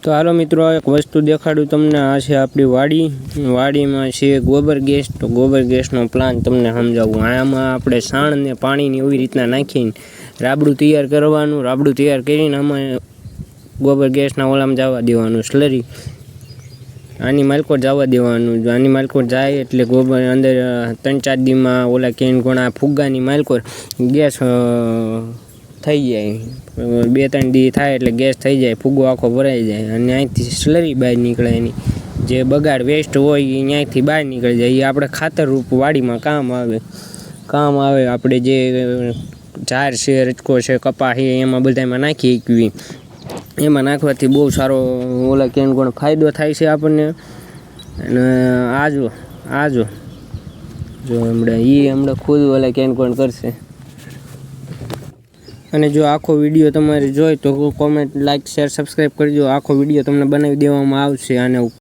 तो हालो मित्रों एक वस्तु देखाड़ू तमने। आ छे आपणी वाड़ी में छे गोबर गैस। तो गोबर गैसनो प्लान तमने समजावुं। आमां आपणे साण ने पाणी एवी रीतना नाखीने राबडू तैयार करवानुं। राबडू तैयार करीने आमां गोबर गैसना ओलामां जवा देवानुं स्लरी। आनी मालकोट जवा देवानुं। आनी मालकोट जाए एटले गोबर अंदर 3-4 दी में ओला केन कोणा फुग्गानी मालकोट गैस थई जाए। 2-3 दी थाय एटले गैस थई जाए, फुग्गो आखो भराई जाए अने અહીંથી स्लरी बहार निकळे। एनी जे बगाड़ वेस्ट होय ए અહીંથી बहार निकळी जाए। ए आपणे खातर रूप वाडीमां काम आवे। आपणे जे झार छे, रचको छे, कपा छे एमां बधायमां नाखी शकवी। एमां नाखवाथी बहु सारो ओला केन कोण फायदो थाय छे आपणने। अने आजो जो हमणे खुद ओला केन कोण करशे। અને જો આખો વિડિયો તમારે જોઈ તો કોમેન્ટ, લાઈક, શેર, સબસ્ક્રાઇબ કરજો। આખો વિડિયો તમને બનાવી દેવામાં આવશે આના